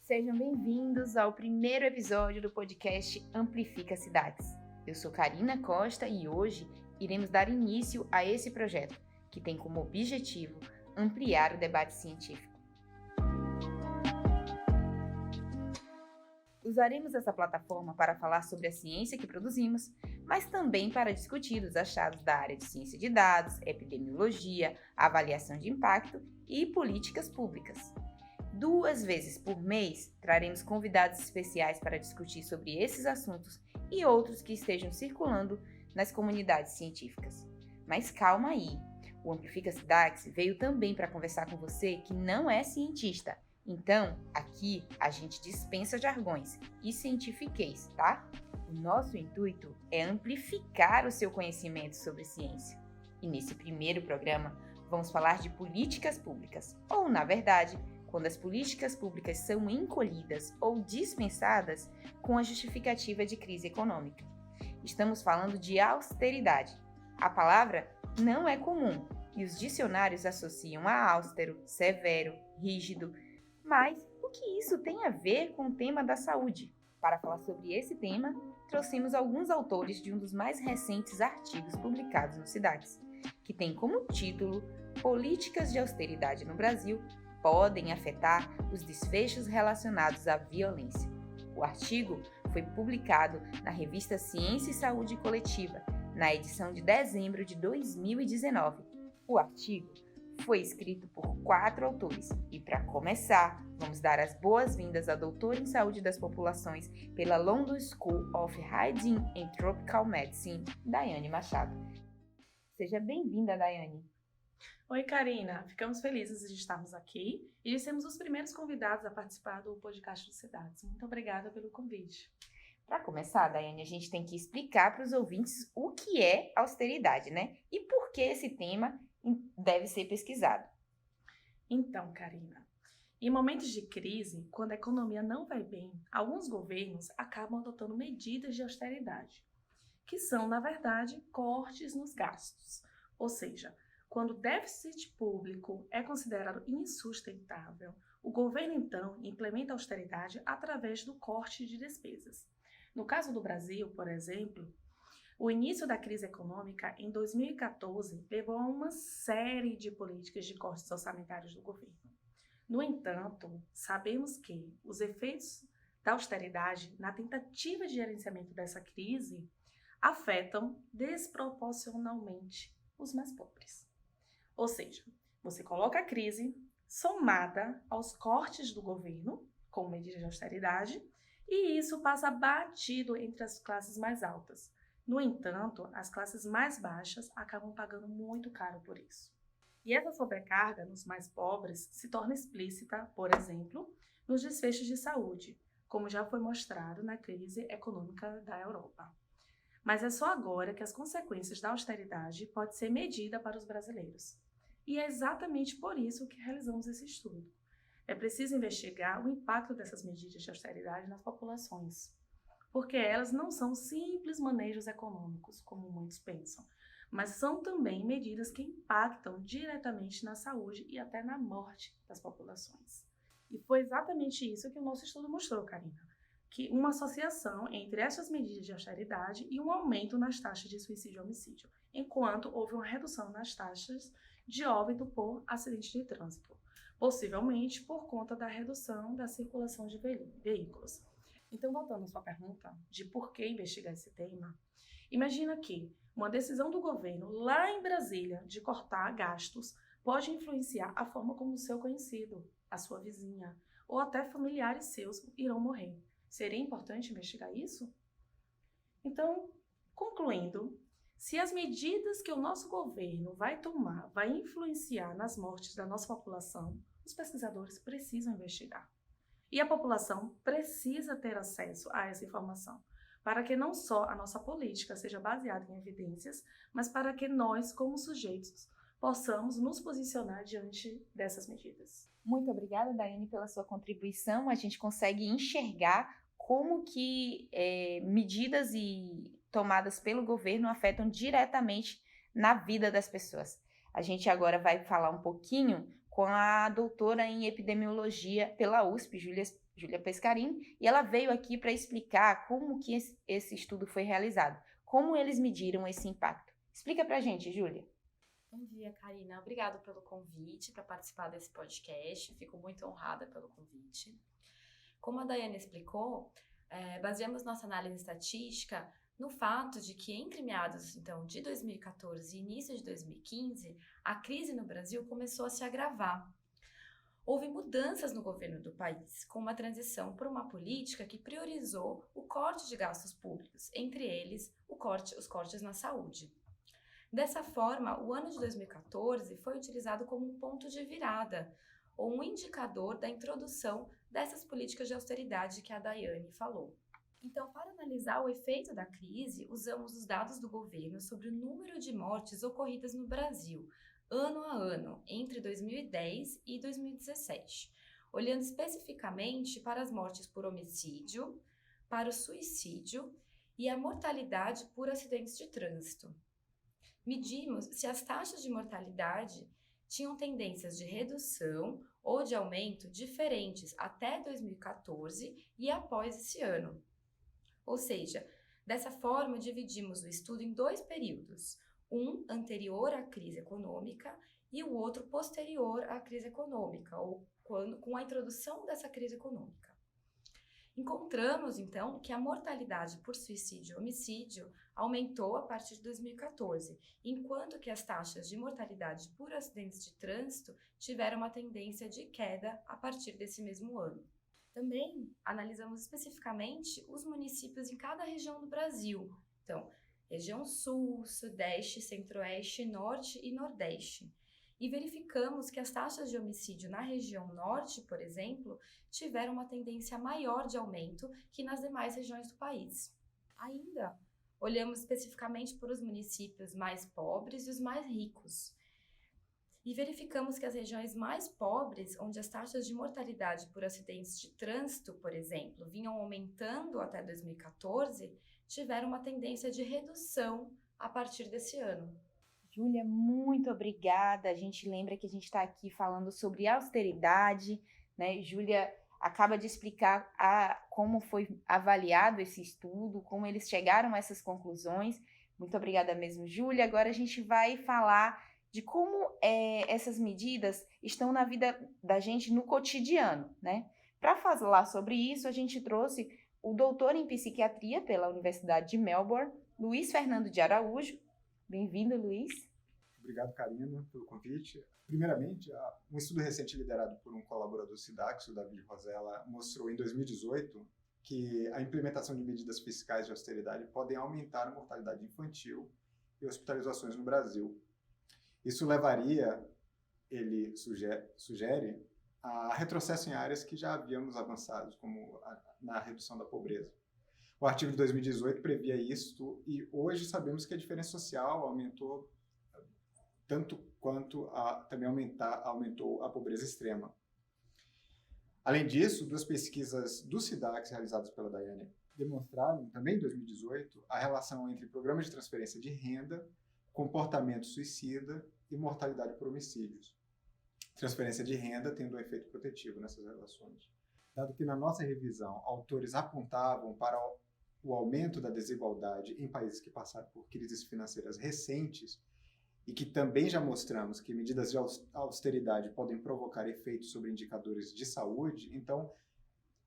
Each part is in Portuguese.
Sejam bem-vindos ao primeiro episódio do podcast Amplifica Cidades. Eu sou Karina Costa e hoje iremos dar início a esse projeto, que tem como objetivo ampliar o debate científico. Usaremos essa plataforma para falar sobre a ciência que produzimos, mas também para discutir os achados da área de ciência de dados, epidemiologia, avaliação de impacto e políticas públicas. 2 vezes por mês, traremos convidados especiais para discutir sobre esses assuntos e outros que estejam circulando nas comunidades científicas. Mas calma aí, o Amplifica Cidades veio também para conversar com você que não é cientista. Então, aqui a gente dispensa jargões e cientifiquez, tá? O nosso intuito é amplificar o seu conhecimento sobre ciência. E nesse primeiro programa, vamos falar de políticas públicas, ou, na verdade, quando as políticas públicas são encolhidas ou dispensadas com a justificativa de crise econômica. Estamos falando de austeridade. A palavra não é comum e os dicionários associam a austero, severo, rígido. Mas o que isso tem a ver com o tema da saúde? Para falar sobre esse tema, trouxemos alguns autores de um dos mais recentes artigos publicados no Cidades, que tem como título Políticas de Austeridade no Brasil podem afetar os desfechos relacionados à violência. O artigo foi publicado na revista Ciência e Saúde Coletiva, na edição de dezembro de 2019. O artigo foi escrito por 4 autores e, para começar, vamos dar as boas-vindas à doutora em Saúde das Populações pela London School of Hygiene and Tropical Medicine, Daiane Machado. Seja bem-vinda, Daiane. Oi, Karina. Ficamos felizes de estarmos aqui e de sermos os primeiros convidados a participar do podcast do Cidades. Muito obrigada pelo convite. Para começar, Daiane, a gente tem que explicar para os ouvintes o que é austeridade, né? E por que esse tema deve ser pesquisado. Então, Karina, em momentos de crise, quando a economia não vai bem, alguns governos acabam adotando medidas de austeridade, que são, na verdade, cortes nos gastos. Ou seja, quando o déficit público é considerado insustentável, o governo, então, implementa a austeridade através do corte de despesas. No caso do Brasil, por exemplo, o início da crise econômica em 2014 levou a uma série de políticas de cortes orçamentários do governo. No entanto, sabemos que os efeitos da austeridade na tentativa de gerenciamento dessa crise afetam desproporcionalmente os mais pobres. Ou seja, você coloca a crise somada aos cortes do governo, com medidas de austeridade, e isso passa batido entre as classes mais altas. No entanto, as classes mais baixas acabam pagando muito caro por isso. E essa sobrecarga nos mais pobres se torna explícita, por exemplo, nos desfechos de saúde, como já foi mostrado na crise econômica da Europa. Mas é só agora que as consequências da austeridade podem ser medidas para os brasileiros. E é exatamente por isso que realizamos esse estudo. É preciso investigar o impacto dessas medidas de austeridade nas populações, porque elas não são simples manejos econômicos, como muitos pensam, mas são também medidas que impactam diretamente na saúde e até na morte das populações. E foi exatamente isso que o nosso estudo mostrou, Karina, que uma associação entre essas medidas de austeridade e um aumento nas taxas de suicídio e homicídio, enquanto houve uma redução nas taxas de óbito por acidente de trânsito, possivelmente por conta da redução da circulação de veículos. Então, voltando à sua pergunta de por que investigar esse tema, imagina que uma decisão do governo lá em Brasília de cortar gastos pode influenciar a forma como o seu conhecido, a sua vizinha ou até familiares seus irão morrer. Seria importante investigar isso? Então, concluindo, se as medidas que o nosso governo vai tomar vai influenciar nas mortes da nossa população, os pesquisadores precisam investigar. E a população precisa ter acesso a essa informação, para que não só a nossa política seja baseada em evidências, mas para que nós, como sujeitos, possamos nos posicionar diante dessas medidas. Muito obrigada, Daiane, pela sua contribuição. A gente consegue enxergar como que medidas e tomadas pelo governo afetam diretamente na vida das pessoas. A gente agora vai falar um pouquinho com a doutora em epidemiologia pela USP, Júlia Pescarin, e ela veio aqui para explicar como que esse estudo foi realizado, como eles mediram esse impacto. Explica para a gente, Júlia. Bom dia, Karina. Obrigada pelo convite para participar desse podcast. Fico muito honrada pelo convite. Como a Daiane explicou, baseamos nossa análise estatística no fato de que entre meados então, de 2014 e início de 2015, a crise no Brasil começou a se agravar. Houve mudanças no governo do país, com uma transição por uma política que priorizou o corte de gastos públicos, entre eles os cortes na saúde. Dessa forma, o ano de 2014 foi utilizado como um ponto de virada, ou um indicador da introdução dessas políticas de austeridade que a Daiane falou. Então, para analisar o efeito da crise, usamos os dados do governo sobre o número de mortes ocorridas no Brasil, ano a ano, entre 2010 e 2017, olhando especificamente para as mortes por homicídio, para o suicídio e a mortalidade por acidentes de trânsito. Medimos se as taxas de mortalidade tinham tendências de redução ou de aumento diferentes até 2014 e após esse ano. Ou seja, dessa forma dividimos o estudo em 2 períodos, um anterior à crise econômica e o outro posterior à crise econômica, ou com a introdução dessa crise econômica. Encontramos, então, que a mortalidade por suicídio e homicídio aumentou a partir de 2014, enquanto que as taxas de mortalidade por acidentes de trânsito tiveram uma tendência de queda a partir desse mesmo ano. Também analisamos especificamente os municípios em cada região do Brasil. Então, região Sul, Sudeste, Centro-Oeste, Norte e Nordeste. E verificamos que as taxas de homicídio na região Norte, por exemplo, tiveram uma tendência maior de aumento que nas demais regiões do país. Ainda, olhamos especificamente para os municípios mais pobres e os mais ricos. E verificamos que as regiões mais pobres, onde as taxas de mortalidade por acidentes de trânsito, por exemplo, vinham aumentando até 2014, tiveram uma tendência de redução a partir desse ano. Júlia, muito obrigada. A gente lembra que a gente está aqui falando sobre austeridade, né? Júlia acaba de explicar como foi avaliado esse estudo, como eles chegaram a essas conclusões. Muito obrigada mesmo, Júlia. Agora a gente vai falar de como essas medidas estão na vida da gente no cotidiano, né? Para falar sobre isso, a gente trouxe o doutor em psiquiatria pela Universidade de Melbourne, Luiz Fernando de Araújo. Bem-vindo, Luiz. Obrigado, Karina, pelo convite. Primeiramente, um estudo recente liderado por um colaborador do SIDAC, o David Rosella, mostrou em 2018 que a implementação de medidas fiscais de austeridade podem aumentar a mortalidade infantil e hospitalizações no Brasil. Isso levaria, ele sugere, a retrocesso em áreas que já havíamos avançado, como na redução da pobreza. O artigo de 2018 previa isto e hoje sabemos que a diferença social aumentou tanto quanto também aumentou a pobreza extrema. Além disso, 2 pesquisas do SIDAC realizadas pela Daiane demonstraram, também em 2018, a relação entre programas de transferência de renda, comportamento suicida e mortalidade por homicídios. Transferência de renda tendo um efeito protetivo nessas relações. Dado que na nossa revisão, autores apontavam para o aumento da desigualdade em países que passaram por crises financeiras recentes e que também já mostramos que medidas de austeridade podem provocar efeitos sobre indicadores de saúde, então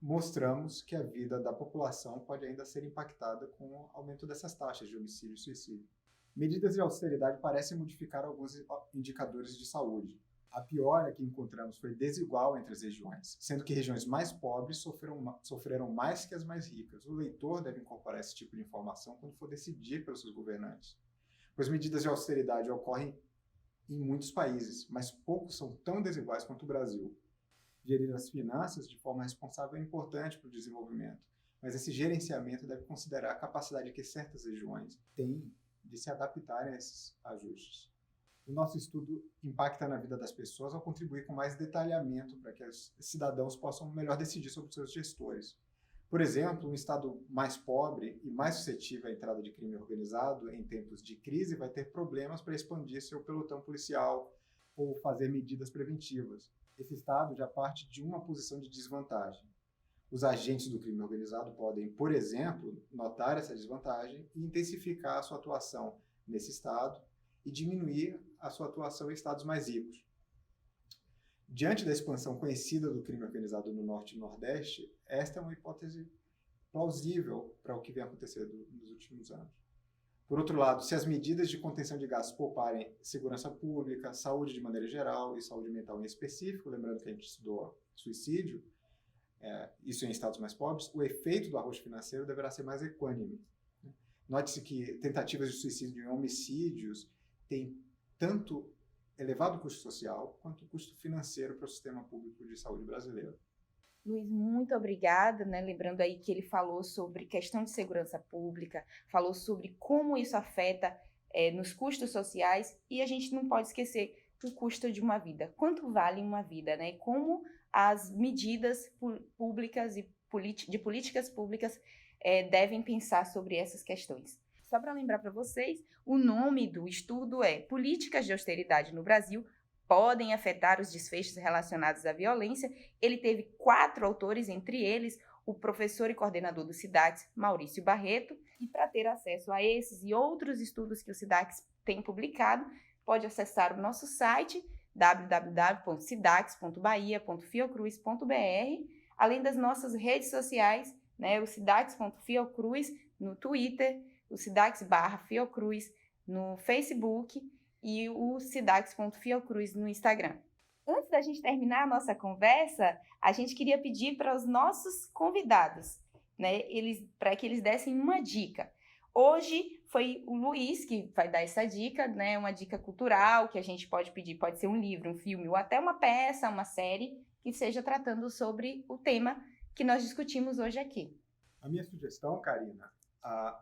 mostramos que a vida da população pode ainda ser impactada com o aumento dessas taxas de homicídio e suicídio. Medidas de austeridade parecem modificar alguns indicadores de saúde. A piora que encontramos foi desigual entre as regiões, sendo que regiões mais pobres sofreram mais que as mais ricas. O leitor deve incorporar esse tipo de informação quando for decidir pelos seus governantes. Pois medidas de austeridade ocorrem em muitos países, mas poucos são tão desiguais quanto o Brasil. Gerir as finanças de forma responsável é importante para o desenvolvimento, mas esse gerenciamento deve considerar a capacidade que certas regiões têm de se adaptarem a esses ajustes. O nosso estudo impacta na vida das pessoas ao contribuir com mais detalhamento para que os cidadãos possam melhor decidir sobre seus gestores. Por exemplo, um estado mais pobre e mais suscetível à entrada de crime organizado em tempos de crise vai ter problemas para expandir seu pelotão policial ou fazer medidas preventivas. Esse estado já parte de uma posição de desvantagem. Os agentes do crime organizado podem, por exemplo, notar essa desvantagem e intensificar a sua atuação nesse estado e diminuir a sua atuação em estados mais ricos. Diante da expansão conhecida do crime organizado no Norte e Nordeste, esta é uma hipótese plausível para o que vem acontecendo nos últimos anos. Por outro lado, se as medidas de contenção de gastos pouparem segurança pública, saúde de maneira geral e saúde mental em específico, lembrando que a gente estudou suicídio, isso em estados mais pobres, o efeito do arrocho financeiro deverá ser mais equânime. Note-se que tentativas de suicídio e homicídios têm tanto elevado custo social quanto custo financeiro para o sistema público de saúde brasileiro. Luiz, muito obrigada, né? Lembrando aí que ele falou sobre questão de segurança pública, falou sobre como isso afeta nos custos sociais, e a gente não pode esquecer o custo de uma vida. Quanto vale uma vida, né? Como as medidas públicas e de políticas públicas devem pensar sobre essas questões. Só para lembrar para vocês, o nome do estudo é Políticas de Austeridade no Brasil podem afetar os desfechos relacionados à violência. Ele teve 4 autores, entre eles o professor e coordenador do SIDAX, Maurício Barreto. E para ter acesso a esses e outros estudos que o SIDAX tem publicado, pode acessar o nosso site www.sidax.bahia.fiocruz.br, além das nossas redes sociais, né, o sidax.fiocruz no Twitter, o sidax/fiocruz no Facebook e o sidax.fiocruz no Instagram. Antes da gente terminar a nossa conversa, a gente queria pedir para os nossos convidados, né, para que eles dessem uma dica. Hoje foi o Luiz que vai dar essa dica, né, uma dica cultural que a gente pode pedir, pode ser um livro, um filme ou até uma peça, uma série que seja tratando sobre o tema que nós discutimos hoje aqui. A minha sugestão, Karina,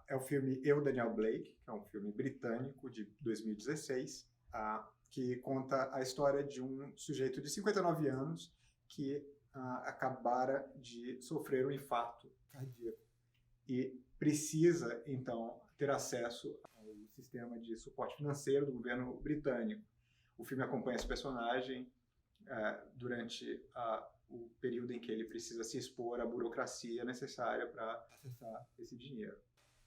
é o filme Eu, Daniel Blake, que é um filme britânico de 2016, que conta a história de um sujeito de 59 anos que acabara de sofrer um infarto cardíaco e precisa, então, ter acesso ao sistema de suporte financeiro do governo britânico. O filme acompanha esse personagem durante o período em que ele precisa se expor à burocracia necessária para acessar esse dinheiro.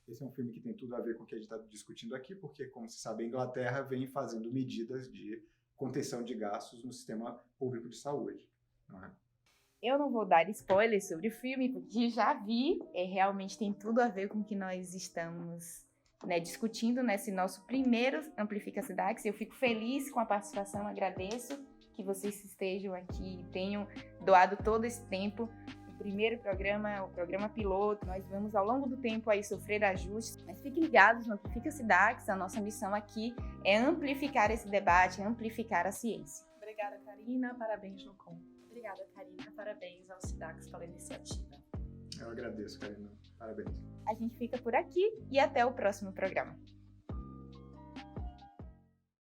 Esse é um filme que tem tudo a ver com o que a gente está discutindo aqui, porque, como se sabe, a Inglaterra vem fazendo medidas de contenção de gastos no sistema público de saúde. Não é? Eu não vou dar spoilers sobre o filme, porque já vi, realmente tem tudo a ver com o que nós estamos, né, discutindo nesse nosso primeiro Amplifica SIDAX. Eu fico feliz com a participação, agradeço que vocês estejam aqui, tenham doado todo esse tempo. O primeiro programa, o programa piloto, nós vamos ao longo do tempo aí sofrer ajustes, mas fiquem ligados no Amplifica SIDAX, a nossa missão aqui é amplificar esse debate, amplificar a ciência. Obrigada, Karina, parabéns no Com. Obrigada, Karina, parabéns ao SIDAX pela iniciativa. Eu agradeço, Karina, parabéns. A gente fica por aqui e até o próximo programa.